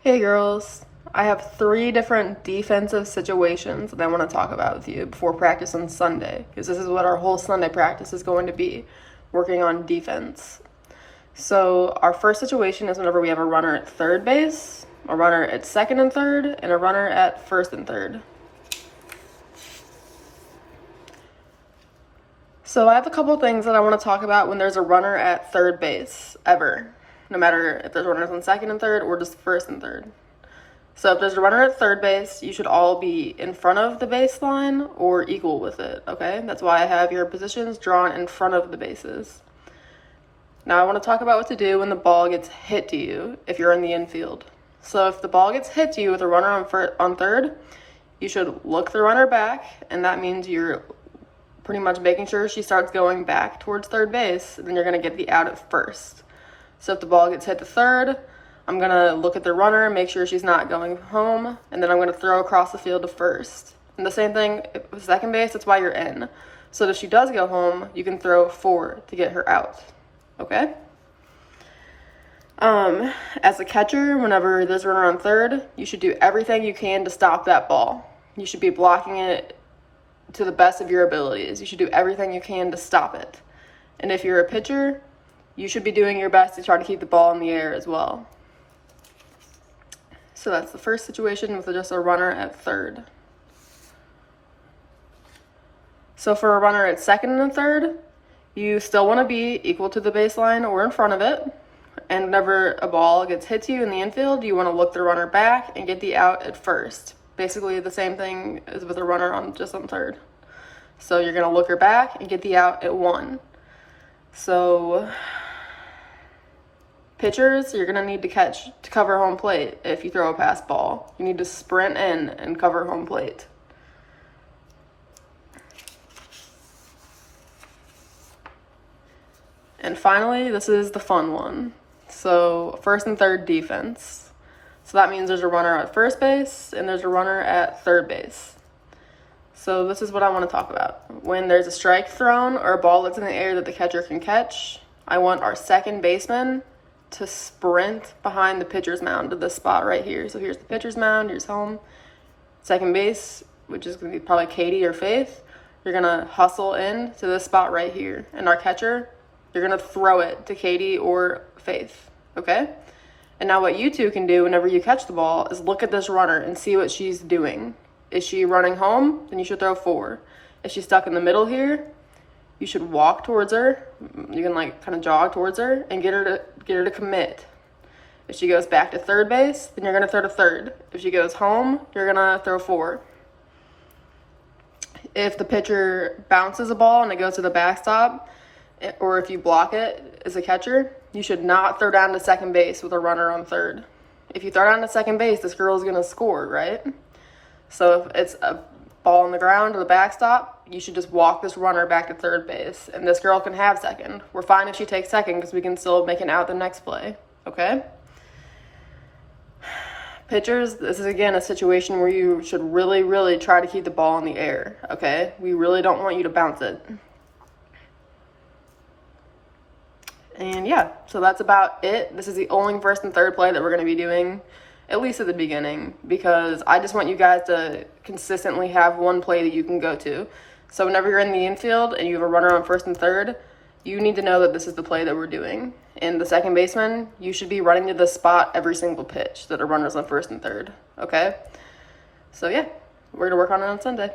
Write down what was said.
Hey girls, I have 3 different defensive situations that I want to talk about with you before practice on Sunday, because this is what our whole Sunday practice is going to be, working on defense. So our first situation is whenever we have a runner at third base, a runner at second and third, and a runner at first and third. So I have a couple things that I want to talk about when there's a runner at third base, ever. No matter if there's runners on second and third or just first and third. So if there's a runner at third base, you should all be in front of the baseline or equal with it, okay? That's why I have your positions drawn in front of the bases. Now I want to talk about what to do when the ball gets hit to you if you're in the infield. So if the ball gets hit to you with a runner on third, you should look the runner back, and that means you're pretty much making sure she starts going back towards third base, then you're going to get the out at first. So if the ball gets hit to third, I'm going to look at the runner, make sure she's not going home, and then I'm going to throw across the field to first. And the same thing with second base, that's why you're in. So that if she does go home, you can throw forward to get her out. Okay? As a catcher, whenever there's a runner on third, you should do everything you can to stop that ball. You should be blocking it to the best of your abilities. You should do everything you can to stop it. And if you're a pitcher, you should be doing your best to try to keep the ball in the air as well. So that's the first situation with just a runner at third. So for a runner at second and third, you still want to be equal to the baseline or in front of it. And whenever a ball gets hit to you in the infield, you want to look the runner back and get the out at first. Basically the same thing as with a runner on third. So you're going to look her back and get the out at 1. So pitchers, you're going to need to cover home plate if you throw a pass ball. You need to sprint in and cover home plate. And finally, this is the fun one. So first and third defense. So that means there's a runner at first base and there's a runner at third base. So this is what I want to talk about. When there's a strike thrown or a ball that's in the air that the catcher can catch, I want our second baseman to sprint behind the pitcher's mound to this spot right here. So here's the pitcher's mound, here's home. Second base, which is going to be probably Katie or Faith, you're going to hustle in to this spot right here. And our catcher, you're going to throw it to Katie or Faith, okay? And now what you two can do whenever you catch the ball is look at this runner and see what she's doing. Is she running home? Then you should throw 4. If she's stuck in the middle here, you should walk towards her. You can kind of jog towards her and get her to commit. If she goes back to third base, then you're going to throw to third. If she goes home, you're going to throw 4. If the pitcher bounces a ball and it goes to the backstop, or if you block it as a catcher, you should not throw down to second base with a runner on third. If you throw down to second base, this girl's going to score, right? So if it's a ball on the ground or the backstop, you should just walk this runner back to third base, and this girl can have second. We're fine if she takes second because we can still make it out the next play, okay? Pitchers, this is again a situation where you should really, really try to keep the ball in the air, okay? We really don't want you to bounce it. And yeah, so that's about it. This is the only first and third play that we're going to be doing, at least at the beginning, because I just want you guys to consistently have one play that you can go to. So whenever you're in the infield and you have a runner on first and third, you need to know that this is the play that we're doing. And the second baseman, you should be running to the spot every single pitch that a runner's on first and third, okay? So yeah, we're going to work on it on Sunday.